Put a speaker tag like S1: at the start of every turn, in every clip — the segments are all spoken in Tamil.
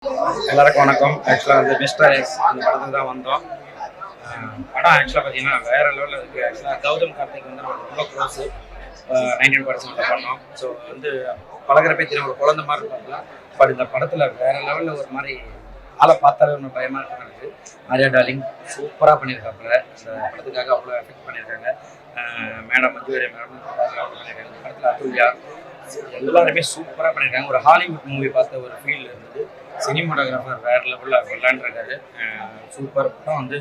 S1: எல்லாருக்கும் வணக்கம். ஆக்சுவலாக வந்து மிஸ்டர் எக்ஸ் அந்த படத்துக்கு தான் வந்தோம். படம் ஆக்சுவலாக பார்த்தீங்கன்னா வேற லெவலில் இருக்குது. ஆக்சுவலாக கௌதம் கார்த்திக் வந்து நம்ம ரொம்ப க்ளோஸு. 19% பண்ணோம். ஸோ வந்து பழகிறப்பே தெரியும் ஒரு குழந்தை மாதிரி இருப்பாங்க. பட் இந்த படத்தில் வேற லெவலில் ஒரு மாதிரி ஆளை பார்த்தாலே ஒன்று பயமாக இருக்கும் எனக்கு. ஆர்யா டார்லிங் சூப்பராக பண்ணியிருக்காப்புல. இந்த படத்துக்காக அவ்வளோ எஃபெக்ட் பண்ணியிருக்காங்க. மேடம் மஞ்சு வாரியர் மேடம் பண்ணியிருக்காங்க. இந்த படத்தில் அதுல்யா எல்லாருமே சூப்பராக பண்ணியிருக்காங்க. ஒரு ஹாலிவுட் மூவி பார்த்த ஒரு ஃபீல் இருந்தது. சினிமாட்டோகிராஃபர் வேறு லெவலில் விளாண்டுருக்காரு. சூப்பர் படம் வந்து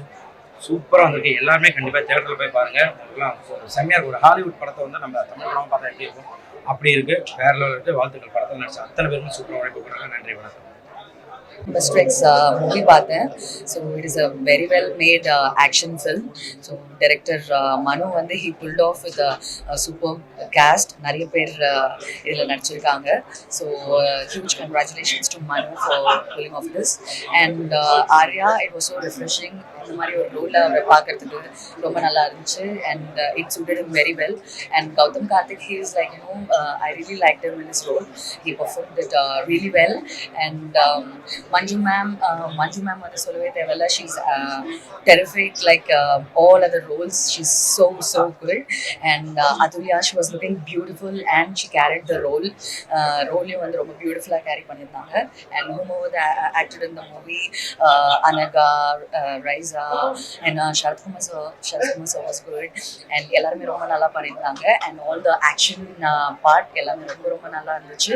S1: சூப்பராக வந்திருக்கு. எல்லாருமே கண்டிப்பாக தேட்டரில் போய் பாருங்கள். உங்களுக்குலாம் ஒரு செம்மையாக இருக்கும். ஒரு ஹாலிவுட் படத்தை வந்து நம்ம தமிழ் படமாக பார்த்தா எப்படி இருக்கும் அப்படி இருக்குது. வேறு லெவலில் இருக்குது. வாழ்த்துக்கள். படத்தில் நடிச்ச அத்தனை பேருமே சூப்பராக உழைப்பு போடுறாங்க. நன்றி, வணக்கம்.
S2: Mr. X movie பார்த்தேன். So it is a very well made action film. So director Manu வந்து he pulled off with a superb cast. நிறைய பேர் இதில் நடிச்சிருக்காங்க. So huge congratulations to Manu for pulling off this. And Arya, it was so refreshing. இந்த மாதிரி ஒரு ரோலில் அவரை பார்க்கறதுக்கு ரொம்ப நல்லா இருந்துச்சு. And it suited him very well. And Gautam Karthik, he is like, I really liked him in his role. He performed it really well. And Manju ma'am வந்து சொல்லவே தேவையில்ல. She's terrific like all other roles. She's so good. And Atulya, she was looking beautiful and she carried the role. ரோலையும் வந்து ரொம்ப பியூட்டிஃபுல்லாக கேரி பண்ணியிருந்தாங்க. And whomever acted in the movie, Anaga, Raisa, and Sharath Kumar sir was good. And எல்லாருமே ரொம்ப நல்லா பண்ணியிருந்தாங்க. And all the action part எல்லாமே ரொம்ப நல்லா இருந்துச்சு.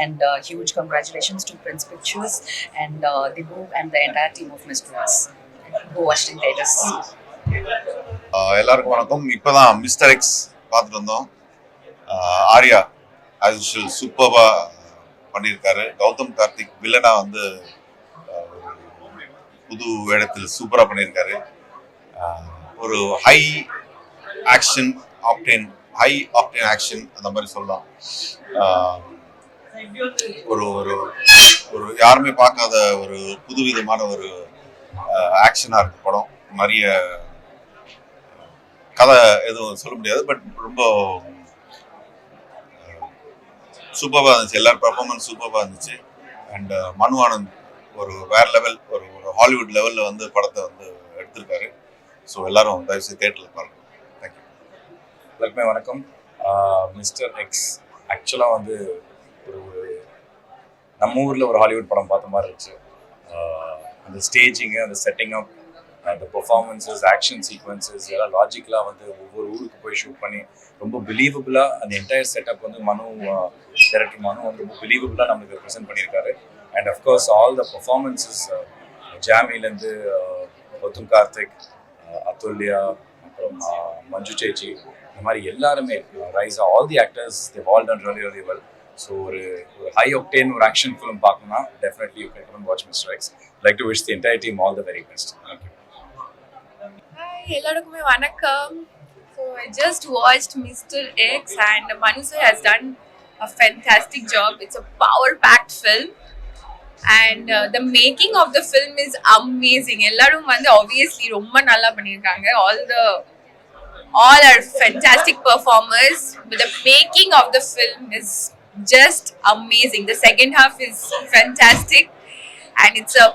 S2: And huge congratulations to Prince Pictures and Dibu and the entire team of Mr. X. Go watch in theaters.
S3: எல்லாருக்கும் வணக்கம். இப்போதான் மிஸ்டர் எக்ஸ் பார்த்துட்டு வந்தோம். ஆர்யா ஆஸ் யூஷுவல் சூப்பராக பண்ணியிருக்காரு. கௌதம் கார்த்திக் வில்லனா வந்து புது இடத்தில் சூப்பராக பண்ணியிருக்காரு. ஒரு ஹை ஆக்ஷன் ஆக்ஷன் அந்த மாதிரி சொல்லலாம். ஒரு ஒரு ஒரு யாருமே பார்க்காத ஒரு புதுவிதமான ஒரு ஆக்ஷனாக இருக்கு படம். நிறைய கதை எதுவும் சொல்ல முடியாது, பட் ரொம்ப சூப்பராக இருந்துச்சு. எல்லாரும் பெர்ஃபார்மன்ஸ் சூப்பராக இருந்துச்சு. அண்ட் மனு ஆனந்த் ஒரு வேற லெவல், ஒரு ஹாலிவுட் லெவலில் வந்து படத்தை வந்து எடுத்திருக்காரு. ஸோ எல்லாரும் தயவுசெய்து தேட்டரில் பாருங்க. தேங்க்யூ.
S4: எல்லாருக்குமே வணக்கம். மிஸ்டர் எக்ஸ் ஆக்சுவலாக வந்து ஒரு நம்ம ஊரில் ஒரு ஹாலிவுட் படம் பார்த்த மாதிரி இருந்துச்சு. அந்த ஸ்டேஜிங்கு, அந்த செட்டிங் அப், அந்த பெர்ஃபார்மன்ஸஸ், ஆக்ஷன் சீக்வன்சஸ் எல்லாம் லாஜிக்கலாக வந்து ஒவ்வொரு ஊருக்கு போய் ஷூட் பண்ணி ரொம்ப பிலீவபுளாக அந்த என்டையர் செட்டப் வந்து டைரக்டர் மனு வந்து ரொம்ப பிலீவபுளாக நம்மளுக்கு ப்ரெசென்ட் பண்ணியிருக்காரு. And of course all the performances, ஜாமிலேருந்து கௌதம் கார்த்திக், அதுல்யா, அப்புறம் மஞ்சு சேச்சி, இந்த மாதிரி எல்லாருமே, Raiza, all the actors they've all done really really well. So ஒரு ஹை ஒக்டேன் ஒரு ஆக்ஷன் ஃபிலிம் பார்க்கணும்னா definitely you can watch Mister X. Like to wish the entire team all the very best. Thank you.
S5: Hi, எல்லாருக்குமே வணக்கம். So I just watched Mister X and Manu sir has done a fantastic job. It's a power-packed film. And the making of the film is amazing. எல்லாரும் வந்து obviously ரொம்ப நல்லா பண்ணியிருக்காங்க. All are fantastic performers. But the making of the film is just amazing. The second half is fantastic and it's a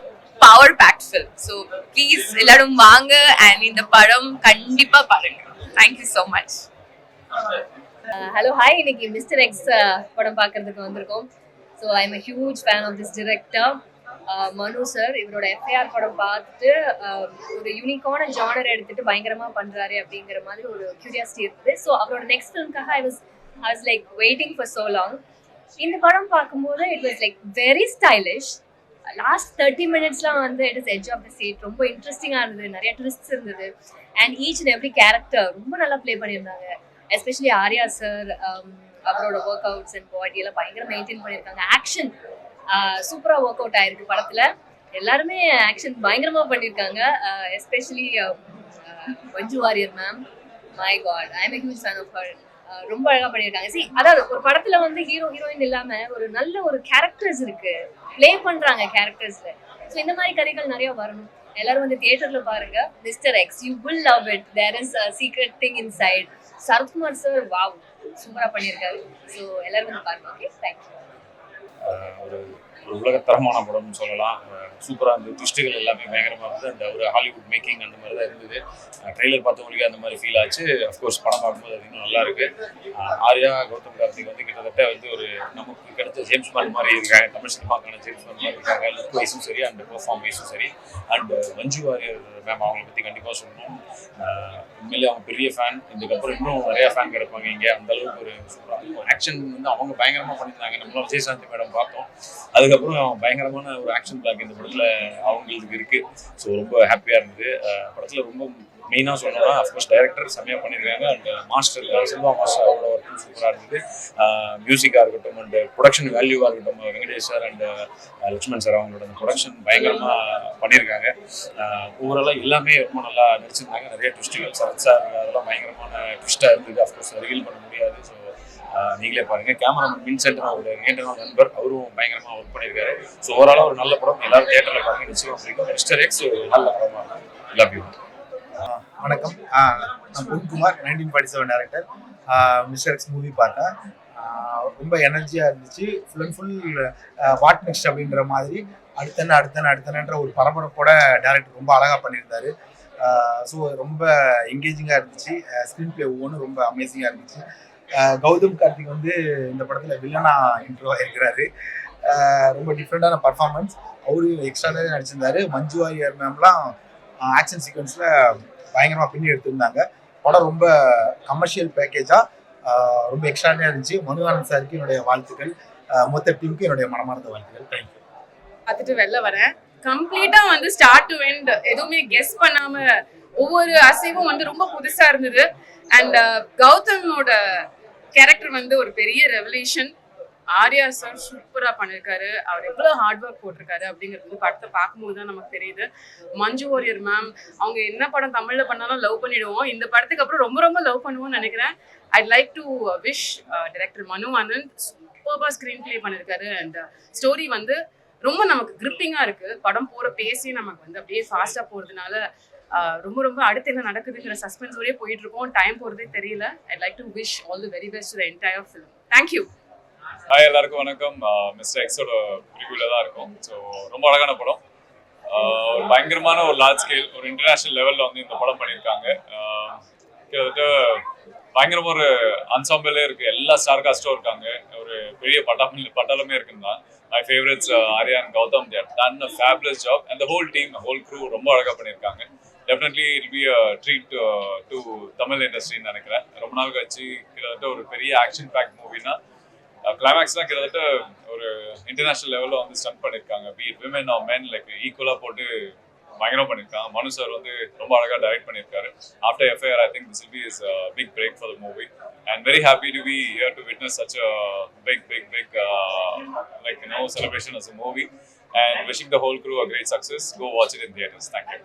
S5: power-packed film. So please எல்லாரும் வாங்க and இந்த படம் கண்டிப்பா பாருங்க. Thank you so much.
S6: Hello, hi. இன்னைக்கு மிஸ்டர் எக்ஸ் படம் பார்க்கறதுக்கு வந்திருக்கோம். So I am a huge fan of this director, மனு சார். இவரோட எஃப்ஐஆர் படம் பார்த்துட்டு ஒரு யூனிக்கான ஜானர் எடுத்துட்டு பயங்கரமா பண்றாரு அப்படிங்கிற மாதிரி ஒரு கியூரியாசிட்டி இருக்குது. ஸோ அவரோட நெக்ஸ்ட் ஃபிலிம்காக I was like waiting for so long. இந்த படம் பார்க்கும்போது it was like very stylish. Last 30 minutesலாம் வந்து it is edge of the seat. ரொம்ப இன்ட்ரெஸ்டிங்காக இருந்தது. நிறைய ட்விஸ்ட்ஸ் இருந்தது. And each and every character ரொம்ப நல்லா ப்ளே பண்ணியிருந்தாங்க. எஸ்பெஷலி ஆர்யா சார், அவரோட ஒர்க் அவுட்ஸ் அண்ட் பாடி எல்லாம் பயங்கர மெயின்டைன் பண்ணியிருக்காங்க. ஆக்ஷன் சூப்பராக ஒர்க் அவுட் ஆயிருக்கு படத்தில். எல்லாருமே ஆக்ஷன் பயங்கரமாக பண்ணியிருக்காங்க. Especially Manju Warrier ma'am, my God, I am a huge fan of her. ரொம்ப அழகாக பண்ணியிருக்காங்க. அதாவது ஒரு படத்தில் வந்து ஹீரோ ஹீரோயின் இல்லாமல் ஒரு நல்ல ஒரு கேரக்டர்ஸ் இருக்கு, ப்ளே பண்ணுறாங்க கேரக்டர்ஸில். ஸோ இந்த மாதிரி கதைகள் நிறைய வரணும். எல்லாரும் வந்து தியேட்டரில் பாருங்க mister X. You will love it. There is a secret thing inside. Sarathkumar sir wow, சூப்பராக பண்ணியிருக்காரு. ஸோ எல்லாரும் வந்து பாருங்க. Okay, thank you.
S4: ஒரு ஒரு உலகத்தரமான படம்னு சொல்லலாம். சூப்பராக இருந்தது, ட்விஸ்ட்டுகள் எல்லாமே பயங்கரமாக இருந்தது. அந்த ஒரு ஹாலிவுட் மேக்கிங் அந்த மாதிரி தான் இருந்தது. ட்ரெய்லர் பார்த்தவங்களுக்கு அந்த மாதிரி ஃபீல் ஆச்சு. அஃப்கோர்ஸ் படம் பார்க்கும்போது அது இன்னும் நல்லா இருக்கு. ஆர்யா கௌதம் கார்த்திக் வந்து கிட்டத்தட்ட வந்து ஒரு நமக்கு கிடைச்ச ஜேம்ஸ் பாண்ட் மாதிரி இருக்காங்க, தமிழ் சினிமாக்கான ஜேம்ஸ் பாண்ட் மாதிரி இருக்காங்க. லுக் வைஸும் சரி அண்ட் பெர்ஃபார்ம் வைஸும் சரி. அண்ட் மஞ்சு வாரியர் மேம் அவங்களை பற்றி கண்டிப்பாக சொல்லணும். உண்மையிலே அவங்க பெரிய ஃபேன். இதுக்கப்புறம் இன்னும் நிறையா ஃபேன் கிடைப்பாங்க இங்கே. அந்த அளவுக்கு ஒரு சூப்பராக ஆக்ஷன் வந்து அவங்க பயங்கரமாக பண்ணியிருந்தாங்க. நம்மளும் விஜயசாந்தி மேடம் பார்த்தோம். அதுக்கப்புறம் பயங்கரமான ஒரு ஆக்ஷன் பிளாக் இந்த படத்தில் அவங்களுக்கு இருக்குது. ஸோ ரொம்ப ஹாப்பியாக இருந்தது. படத்தில் ரொம்ப மெயினாக சொல்லணும்னா அஃப்கோர்ஸ் டைரக்டர் செம்மையாக பண்ணியிருக்காங்க. அண்ட் மாஸ்டர் செல்வா மாஸ்டர் அவரோட ஒர்க்கும் சூப்பராக இருந்தது. மியூசிக்காக இருக்கட்டும் அண்ட் ப்ரொடக்ஷன் வேல்யூவாக இருக்கட்டும், Venkatesh sir and Lakshmanan sir அவங்களோட அந்த ப்ரொடக்ஷன் பயங்கரமாக பண்ணியிருக்காங்க. ஓவராலாக எல்லாமே ரொம்ப நல்லா நடிச்சிருந்தாங்க. நிறைய ட்விஸ்ட்டுகள் சரத் சார் அதெல்லாம் பயங்கரமான ட்விஸ்ட்டாக இருந்தது. அஃப்கோர்ஸ் ரிவீல் பண்ண முடியாது. ஸோ நீங்களே பாருங்கள். கேமராமேன் வின்சென்ட் அவரோட நீண்ட நாள் நண்பர், அவரும் பயங்கரமாக ஒர்க் பண்ணியிருக்காரு. ஸோ ஓவராலாக ஒரு நல்ல படம். எல்லாரும் தியேட்டரில் பாருங்க, நிச்சயமாக பிடிக்கும். மிஸ்டர் எக்ஸ் ஒரு நல்ல படமாக லவ் யூ.
S7: வணக்கம், நான் Ponkumar, 1947 director. Mister X movie பார்த்தேன். ரொம்ப எனர்ஜியாக இருந்துச்சு. Full and full what next அப்படின்ற மாதிரி அடுத்தன்ற ஒரு பரபரப்போட டேரக்டர் ரொம்ப அழகாக பண்ணியிருந்தாரு. ஸோ ரொம்ப என்கேஜிங்காக இருந்துச்சு. ஸ்க்ரீன் பிளே ஒவ்வொன்றும் ரொம்ப அமேசிங்காக இருந்துச்சு. கௌதம் கார்த்திக் வந்து இந்த படத்தில் வில்லனா இன்ட்ரோ ஆகிருக்கிறாரு. ரொம்ப டிஃப்ரெண்டான பர்ஃபார்மன்ஸ். அவரு எக்ஸ்ட்ரானரி நடிச்சிருந்தாரு. மஞ்சு வாரியர் மேம்லாம் ஆக்ஷன் சீக்வன்ஸில் பயங்கரமாக பின்னி எடுத்திருந்தாங்க. படம் ரொம்ப கமர்ஷியல் பேக்கேஜாக ரொம்ப எக்ஸ்ட்ரானரியாக இருந்துச்சு. மனுவானந்த் சாருக்கு என்னுடைய வாழ்த்துக்கள். மொத்த டீமுக்கு என்னுடைய மனமார்ந்த வாழ்த்துக்கள். தேங்க்யூ.
S5: பார்த்துட்டு வெளில வரேன். கம்ப்ளீட்டா வந்து ஸ்டார்ட் டு எண்ட் எதுவுமே கெஸ் பண்ணாம ஒவ்வொரு அசைவும் வந்து ரொம்ப புதுசா இருந்தது. அண்ட் கௌதமோட கேரக்டர் வந்து ஒரு பெரிய ரெவல்யூஷன். ஆர்யா சார் சூப்பரா பண்ணிருக்காரு. அவர் எவ்வளவு ஹார்ட் ஒர்க் போட்டிருக்காரு அப்படிங்கிறது படத்தை பார்க்கும்போது தான் நமக்கு தெரியுது. மஞ்சு வாரியர் மேம் அவங்க என்ன படம் தமிழ்ல பண்ணாலும் லவ் பண்ணிடுவோம். இந்த படத்துக்கு அப்புறம் ரொம்ப ரொம்ப லவ் பண்ணுவோம்னு நினைக்கிறேன். I'd like to wish director மனு ஆனந்த் சூப்பர்பா ஸ்கிரீன் பிளே பண்ணிருக்காரு. அண்ட் ஸ்டோரி வந்து ரொம்ப நமக்கு கிரிப்பிங்கா இருக்கு. படம் போற பேசி நமக்கு வந்து அப்படியே ஃபாஸ்டா போறதுனால ரொம்ப ரொம்ப அடுத்து என்ன நடக்குதுங்கிற சஸ்பென்ஸோடய போயிட்டு இருக்கோம். டைம் போறதே தெரியல. I like to wish all the very best to the entire film. Thank you.
S8: Hi எல்லாருக்கும் வணக்கம். மிஸ்டர் எக்ஸோட ரிவ்யூவில் தான் இருக்கும். ஸோ ரொம்ப அழகான படம். ஒரு பயங்கரமான ஒரு லார்ஜ் ஸ்கேல் ஒரு இன்டர்நேஷ்னல் லெவலில் வந்து இந்த படம் பண்ணியிருக்காங்க. கிட்டத்தட்ட பயங்கரமாக ஒரு அன்சாம்பிளே இருக்குது. எல்லா ஸ்டார் காஸ்ட்டும் இருக்காங்க. ஒரு பெரிய பட்டாளமே இருக்குன்னு தான். My favourites Arya and Gautham, they have done a fabulous job and the whole team, the whole crew ரொம்ப அழகாக பண்ணியிருக்காங்க. Definitely it be a treat to Tamil இண்டஸ்ட்ரின்னு நினைக்கிறேன். ரொம்ப நாள் கழிச்சு கிட்டத்தட்ட ஒரு பெரிய ஆக்ஷன் பேக் மூவினா கிளைமேக்ஸ்லாம் கிட்டத்தட்ட ஒரு இன்டர்நேஷ்னல் லெவலில் வந்து ஸ்டண்ட் பண்ணியிருக்காங்க. Be it women R men like ஈக்குவலாக போட்டு பயங்கரம் பண்ணியிருக்காங்க. மனு சார் வந்து ரொம்ப அழகாக டைரக்ட் பண்ணியிருக்காரு. After FIR I think this will be is big break for the movie and very happy to be here to witness such a big like you know celebration as a movie and wishing the whole crew a great success. Go watch it in theaters. Thank you.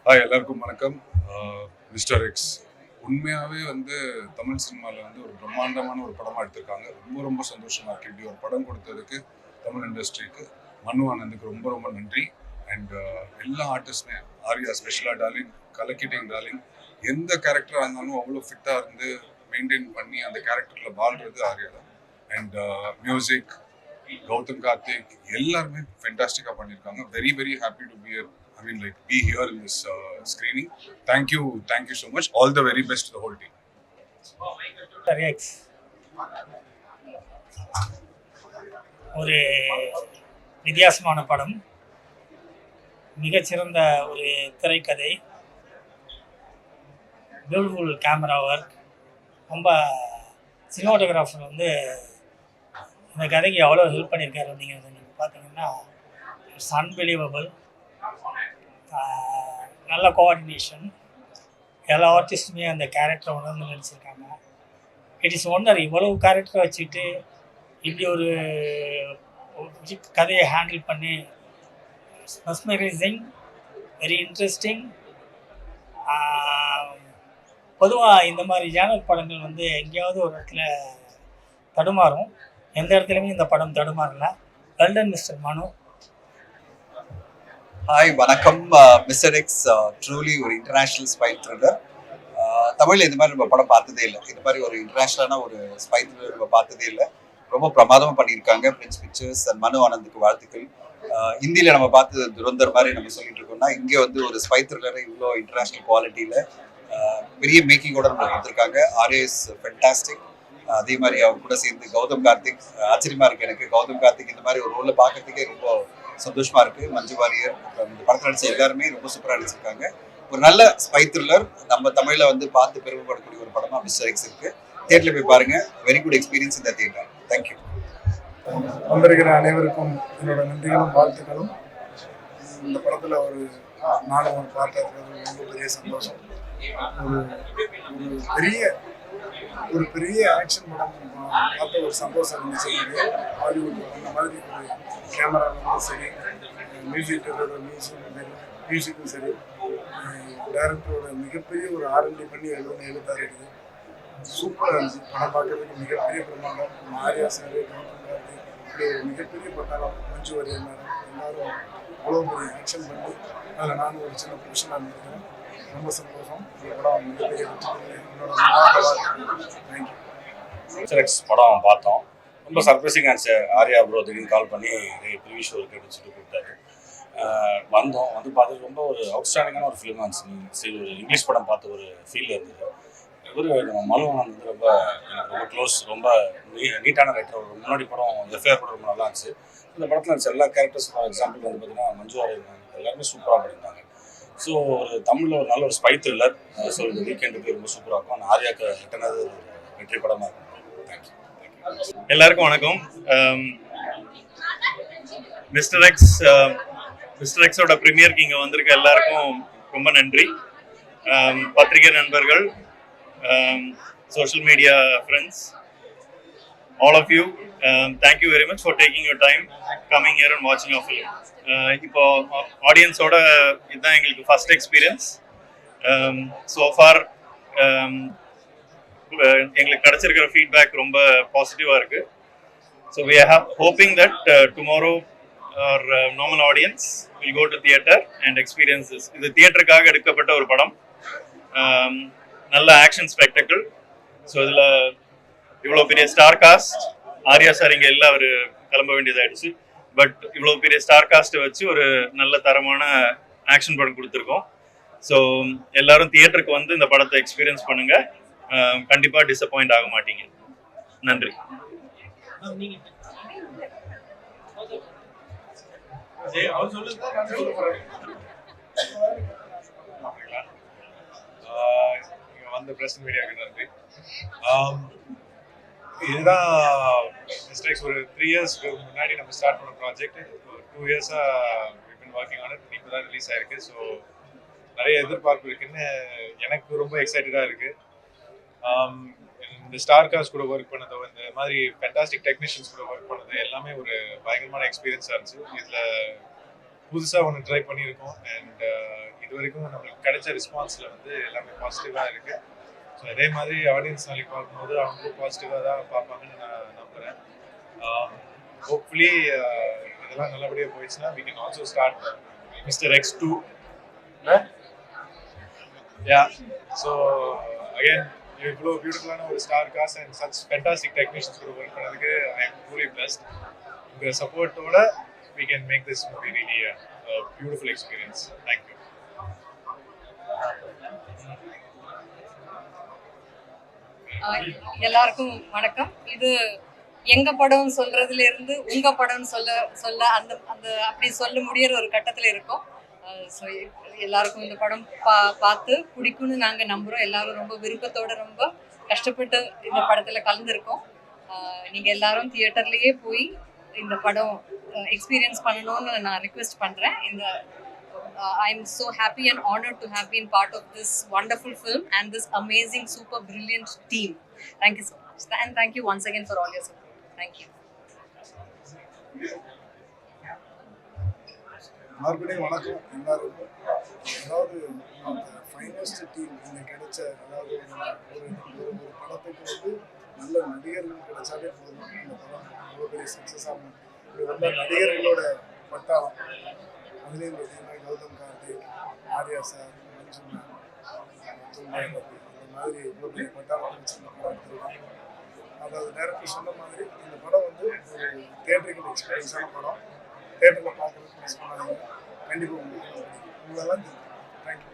S9: Hi எல்லாருக்கும் வணக்கம். மிஸ்டர் எக்ஸ் உண்மையாகவே வந்து தமிழ் சினிமாவில் வந்து ஒரு பிரம்மாண்டமான ஒரு படமாக எடுத்திருக்காங்க. ரொம்ப ரொம்ப சந்தோஷமாக இருக்குது. இப்படி ஒரு படம் கொடுத்ததுக்கு தமிழ் இண்டஸ்ட்ரிக்கு மனு ஆனந்துக்கு ரொம்ப ரொம்ப நன்றி. அண்ட் எல்லா ஆர்டிஸ்டுமே ஆர்யா ஸ்பெஷலாக டார்லிங், கலக்கிட்டிங் டார்லிங், எந்த கேரக்டராக இருந்தாலும் அவ்வளோ ஃபிட்டாக இருந்து மெயின்டைன் பண்ணி அந்த கேரக்டரில் வாழ்றது ஆர்யா தான். அண்ட் மியூசிக், கௌதம் கார்த்திக் எல்லாருமே ஃபென்டாஸ்டிக்காக பண்ணியிருக்காங்க. Very very happy to be be here in this screening. Thank you so much. All the very best to the whole team.
S10: X ஒரு வித்தியாசமான படம், மிகச்சிறந்த ஒரு திரைக்கதை, பியூட்டிஃபுல் கேமரா ஒர்க். ரொம்ப சினிமாட்டோகிராஃபர் வந்து இந்த கதைக்கு எவ்வளோ ஹெல்ப் பண்ணியிருக்காரு அப்படிங்கிறத நீங்கள் பார்த்தீங்கன்னா இட்ஸ் அன்பிலீவபிள். நல்ல கோஆர்டினேஷன், எல்லா ஆர்டிஸ்ட்டுமே அந்த கேரக்டரை உணர்ந்து நடிச்சிருக்காங்க. இட் இஸ் ஒண்டர் இவ்வளவு கேரக்டரை வச்சுட்டு இப்படி ஒரு கதையை ஹேண்டில் பண்ணி மெஸ்மரைசிங், வெரி இன்ட்ரெஸ்டிங். பொதுவாக இந்த மாதிரி ஜானர் படங்கள் வந்து எங்கேயாவது ஒரு இடத்துல தடுமாறும். எந்த இடத்துலையுமே இந்த படம் தடுமாறல. வெல்டன் மிஸ்டர் மனு.
S11: ஹாய் வணக்கம். மிஸ்டர் எக்ஸ் ட்ரூலி ஒரு இன்டர்நேஷ்னல் ஸ்பை த்ரில்லர். தமிழில் இந்த மாதிரி நம்ம படம் பார்த்ததே இல்லை. இந்த மாதிரி ஒரு இன்டர்நேஷ்னலான ஒரு ஸ்பை த்ரில்லர் நம்ம பார்த்ததே இல்லை. ரொம்ப பிரமாதமாக பண்ணியிருக்காங்க. பிரின்ஸ் பிக்சர்ஸ் அண்ட் மனு ஆனந்துக்கு வாழ்த்துக்கள். ஹிந்தியில் நம்ம பார்த்து துரந்தர் மாதிரி நம்ம சொல்லிட்டு இருக்கோம்னா, இங்கே வந்து ஒரு ஸ்பை த்ரில்லரை இவ்வளோ இன்டர்நேஷ்னல் குவாலிட்டியில் பெரிய மேக்கிங்கோட நம்ம கொடுத்துருக்காங்க. RAS fantastic. அதே மாதிரி அவர் கூட சேர்ந்து கௌதம் கார்த்திக், ஆச்சரியமா இருக்கு எனக்கு. கௌதம் கார்த்திக் இந்த மாதிரி ஒரு ரோலை பார்க்கறதுக்கே ரொம்ப சந்தோஷமா இருக்கு. மஞ்சு வாரியர், இந்த படத்தில் நடிச்ச எல்லாருமே ரொம்ப சூப்பராக நடிச்சிருக்காங்க. ஒரு நல்ல ஸ்பை த்ரில்லர் நம்ம தமிழில் வந்து பார்த்து பெருமைப்படக்கூடிய ஒரு படமா மிஸ்டர் எக்ஸ் இருக்கு. தியேட்டரில் போய் பாருங்க. வெரி குட் எக்ஸ்பீரியன்ஸ் இந்த தியேட்டர். தேங்க்யூ.
S7: வந்திருக்கிற அனைவருக்கும் என்னோட நன்றிகளும் வாழ்த்துக்களும். இந்த படத்தில் நானும் ஒரு பார்ட்டாக இருக்கிறது ரொம்ப பெரிய சந்தோஷம். ஒரு பெரிய ஆக்ஷன் படம் பார்த்த ஒரு சந்தோஷம் இருந்துச்சு. ஹாலிவுட் அந்த மாதிரி ஒரு கேமராவும் சரி, மியூசிக்கும் சரி, டைரக்டரோட மிகப்பெரிய ஒரு R&D பண்ணி 76 இருக்குது. சூப்பராக இருந்துச்சு. படம் பார்க்கறதுக்கு மிகப்பெரிய பிரமாண்டம். ஆர்யா சார், இப்படி ஒரு மிகப்பெரிய பட்டாளம், மஞ்சு வாரியர் மேடம், எல்லாரும் அவ்வளோ பெரிய ஆக்ஷன் பண்ணி அதில் நானும் ஒரு சின்ன பொசிஷனாக இருந்திருக்கேன். ரொம்ப சந்தோஷம். இந்த படம் மிகப்பெரிய தேங்க்யூ.
S4: மிஸ்டர் எக்ஸ் படம் பார்த்தோம். ரொம்ப சர்ப்ரைசிங்காக இருந்துச்சு. ஆர்யா ப்ரோ திடீர்னு கால் பண்ணி ப்ரிவியூ ஷோ இருக்கு அப்படின்னு சொல்லிட்டு கூப்பிட்டாரு. வந்தோம். வந்து பார்த்து ரொம்ப ஒரு அவுட்ஸ்டாண்டிங்கான ஒரு ஃபிலிமாக இருந்துச்சு. சரி, ஒரு இங்கிலீஷ் படம் பார்த்த ஒரு ஃபீல் இருந்தது. நம்ம மனு ஆனந்த் வந்து ரொம்ப எனக்கு ரொம்ப க்ளோஸ், ரொம்ப நீட்டான ரைட்டர். ஒரு முன்னாடி படம் எஃப்ஐஆர் கூட ரொம்ப நல்லா இருந்துச்சு. இந்த படத்தில் இருந்துச்சு எல்லா கேரக்டர்ஸ். ஃபார் எக்ஸாம்பிள் வந்து பார்த்தீங்கன்னா மஞ்சு வாரியர் எல்லாருமே சூப்பராக பண்ணியிருந்தாங்க. ஸோ ஒரு தமிழில் ஒரு நல்ல ஒரு ஸ்பை த்ரில்லர். ஸோ இந்த வீக்கெண்டுக்கு ரொம்ப சூப்பராக இருக்கும். அந்த ஆர்யாக்கு ரிட்டனாக ஒரு வெற்றி படமாக இருக்கும். தேங்க்யூ.
S12: எல்லாருக்கும் வணக்கம். மிஸ்டர் எக்ஸோட ப்ரீமியருக்கு இங்கே வந்திருக்க எல்லாருக்கும் ரொம்ப நன்றி. பத்திரிகை நண்பர்கள், social media friends, all of you, thank you very much for taking your time coming here and watching our film. இப்போ ஆடியன்ஸோட இதுதான் எங்களுக்கு ஃபர்ஸ்ட் எக்ஸ்பீரியன்ஸ். ஸோ ஃபார் எங்களுக்கு கிடைச்சிருக்கிற ஃபீட்பேக் ரொம்ப பாசிட்டிவாக இருக்குது. So we are hoping that tomorrow our normal audience will go to theatre and experience this. இது தியேட்டருக்காக எடுக்கப்பட்ட ஒரு படம். நல்ல ஆக்ஷன் ஸ்பெக்டக்கிள். ஸோ இதில் இவ்வளோ பெரிய ஸ்டார் காஸ்ட். ஆர்யா சார் இங்கே எல்லாம் அவர் கிளம்ப வேண்டியதாகிடுச்சு. பட் இவ்வளோ பெரிய ஸ்டார் காஸ்ட்டை வச்சு ஒரு நல்ல தரமான ஆக்ஷன் படம் கொடுத்துருக்கோம். ஸோ எல்லாரும் தியேட்டருக்கு வந்து இந்த படத்தை எக்ஸ்பீரியன்ஸ் பண்ணுங்க. கண்டிப்பாக டிசப்பாயிண்ட் ஆக மாட்டீங்க. நன்றி.
S8: வந்த பிரஸ் மீடியாவுக்கு நன்றி. இதுதான் மிஸ்டர் எக்ஸ். ஒரு 3 இயர்ஸ்க்கு முன்னாடி நம்ம ஸ்டார்ட் பண்ண ப்ராஜெக்ட். 2 இயர்ஸாக ஒர்க்கிங் ஆன் இட். இப்போ தான் ரிலீஸ் ஆயிருக்கு. ஸோ நிறைய எதிர்பார்ப்பு இருக்குன்னு எனக்கு ரொம்ப எக்ஸைட்டடாக இருக்குது. இந்த ஸ்டார் காஸ்ட் கூட ஒர்க் பண்ணதோ, இந்த மாதிரி ஃபேண்டாஸ்டிக் டெக்னீஷியன்ஸ் கூட ஒர்க் பண்ணது எல்லாமே ஒரு பயங்கரமான எக்ஸ்பீரியன்ஸாக இருந்துச்சு. இதில் புதுசாக ஒன்று ட்ரை பண்ணியிருக்கோம். அண்ட் இது வரைக்கும் நம்மளுக்கு கிடைச்ச ரெஸ்பான்ஸில் வந்து எல்லாமே பாசிட்டிவாக இருக்குது. ஸோ அதே மாதிரி ஆடியன்ஸ் நாளைக்கு பார்க்கும்போது அவங்களும் பாசிட்டிவாக தான் பார்ப்பாங்கன்னு நான் நம்புகிறேன். ஹோப்ஃபுல்லி இதெல்லாம் நல்லபடியாக போயிடுச்சுன்னா we can also start Mr. X 2. Yeah. So again, இவ்வளோ பியூட்டிஃபுல்லான ஒரு star cast and such fantastic technicians கூட ஒர்க் பண்ணதுக்கு ஐ எம் ட்ரூலி பிளஸ்ட். உங்கள் சப்போர்ட்டோட we can make this movie really a beautiful experience. Thank you.
S2: எல்லாருக்கும் வணக்கம். இது எங்க படம் சொல்றதுல இருந்து உங்க படம் சொல்ல அந்த அந்த அப்படி சொல்ல முடியற ஒரு கட்டத்துல இருக்கோம். ஸோ எல்லாருக்கும் இந்த படம் பார்த்து பிடிக்கும்னு நாங்கள் நம்புகிறோம். எல்லாரும் ரொம்ப விருப்பத்தோட ரொம்ப கஷ்டப்பட்டு இந்த படத்தில் கலந்துருக்கோம். நீங்கள் எல்லாரும் தியேட்டர்லேயே போய் இந்த படம் எக்ஸ்பீரியன்ஸ் பண்ணணும்னு நான் ரிக்வெஸ்ட் பண்ணுறேன். இந்த I am so happy and honored to have been part of this wonderful film and this amazing, super brilliant team. Thank you so much. And thank you once again for all your support. Thank you.
S7: மறுபடியும் வணக்கம் எல்லாருக்கும். அதாவது ஃபைனஸ்ட் டீம் இங்கே கிடைச்ச, அதாவது ஒரு படத்துக்கு வந்து நல்ல நடிகர்கள் கிடைச்சாலே போதும். இந்த படம் அவ்வளோ பெரிய சக்ஸஸ் ஆகும். இது வந்து நடிகர்களோட பட்டாளம். அதுலேயும் பார்த்தீங்கன்னா கௌதம் கார்த்திக், ஆர்யா சார், மஞ்சு மேம், இந்த மாதிரி இவ்வளோ பெரிய பட்டாளம் வச்சு இந்த படம் எடுத்துருக்காங்க. அதாவது டைரக்டர் சொன்ன மாதிரி இந்த படம் வந்து ஒரு தியேட்டருக்கு எக்ஸ்பீரியன்ஸான படம். தியேட்டரில் பார்க்குறதுக்கு மிஸ் பண்ணாதீங்க. கண்டிப்பாக உங்களுக்கு உங்களெல்லாம் தேங்க்யூ.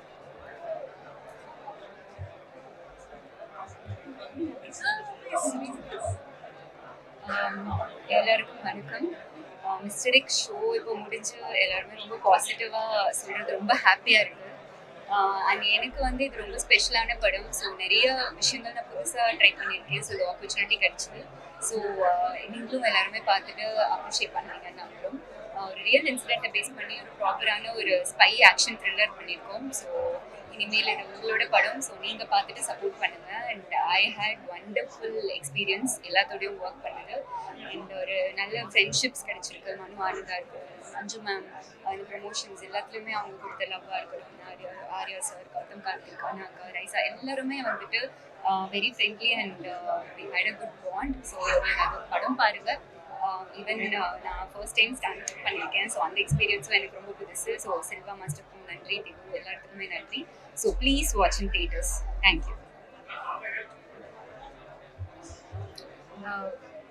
S6: எல்லாருக்கும் வணக்கம். மிஸ்டர் எக்ஸ் ஷோ இப்போ முடிஞ்சு எல்லாருமே ரொம்ப பாசிட்டிவாக சொல்கிறது ரொம்ப ஹாப்பியாக இருக்குது. அண்ட் எனக்கு வந்து இது ரொம்ப ஸ்பெஷலான படம். ஸோ நிறைய விஷயங்கள் நான் புதுசாக ட்ரை பண்ணியிருக்கேன். ஸோ இது ஆப்பர்ச்சுனிட்டி கிடச்சிது. ஸோ நீங்களும் எல்லாருமே பார்த்துட்டு அப்ரிஷியேட் பண்ணுறீங்கன்னு நம்புகிறோம். ஒரு ரியல் இன்சிடென்ட்டை பேஸ் பண்ணி ஒரு ப்ராப்பரான ஒரு ஸ்பை ஆக்ஷன் த்ரில்லர் பண்ணியிருக்கோம். ஸோ இனிமேல் இது உங்களோட படம். ஸோ நீங்கள் பார்த்துட்டு சப்போர்ட் பண்ணுங்கள். And I had wonderful experience எல்லாத்தோடையும் ஒர்க் பண்ணது. அண்ட் ஒரு நல்ல ஃப்ரெண்ட்ஷிப்ஸ் கிடைச்சிருக்கு. மனு ஆனந்தா இருக்கட்டும், அஞ்சு மேம், இந்த ப்ரமோஷன்ஸ் எல்லாத்துலேயுமே அவங்க கொடுத்த லவ்வாக இருக்கட்டும், ஆர்யா சார், கௌதம் கார்த்திக், அனாக்கா, ரைசா எல்லாருமே வந்துட்டு very friendly and we had a good bond. So நீங்கள் அது படம் பாருங்கள். ஈவன் நான் ஃபர்ஸ்ட் டைம் ஸ்டாண்ட் அப் பண்ணியிருக்கேன். ஸோ அந்த எக்ஸ்பீரியன்ஸும் எனக்கு ரொம்ப புதுசு. ஸோ செல்வா மாஸ்டருக்கும் நன்றி, திகு எல்லாத்துக்குமே நன்றி. So please watch in theatres. Thank you.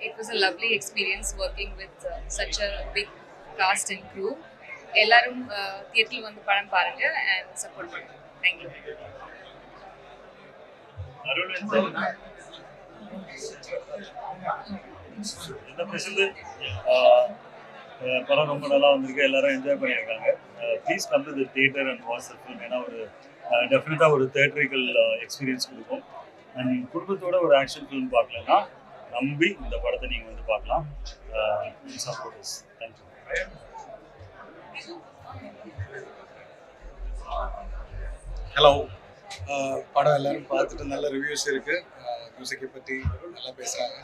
S5: It was a lovely experience working with such a big cast and crew. எல்லாரும் தியேட்டரில் வந்து படம் பாருங்க and support பண்ணுங்க. Thank you.
S12: என்ன பேசுது? படம் ரொம்ப நல்லா வந்திருக்கு. எல்லாரும் என்ஜாய் பண்ணியிருக்காங்க. Please come to the theatre and watch the film. ஏன்னா ஒரு டெஃபினட்டாக ஒரு தியேட்டரிக்கல் எக்ஸ்பீரியன்ஸ் கொடுக்கும். அண்ட் குடும்பத்தோட ஒரு ஆக்ஷன் ஃபிலிம் பார்க்கலன்னா நம்பி இந்த படத்தை நீங்கள் வந்து பார்க்கலாம். சப்போர்ட்டர்ஸ். தேங்க்யூ.
S7: ஹலோ. படம் எல்லாரும் பார்த்துட்டு நல்ல ரிவ்யூஸ் இருக்குது. மியூசிக்கை பற்றி நல்லா பேசுகிறாங்க.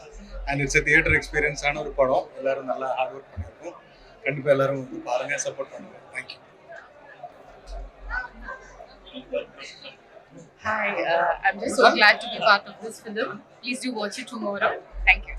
S7: அண்ட் இட்ஸ் தியேட்டர் எக்ஸ்பீரியன்ஸான ஒரு படம். எல்லோரும் நல்லா ஹார்ட் ஒர்க் பண்ணியிருக்கோம். கண்டிப்பாக எல்லோரும் வந்து பாருங்கள், சப்போர்ட் பண்ணுங்கள். Thank you.
S5: Hi, I'm just so glad to be part of this film. Please do watch it tomorrow. Thank you.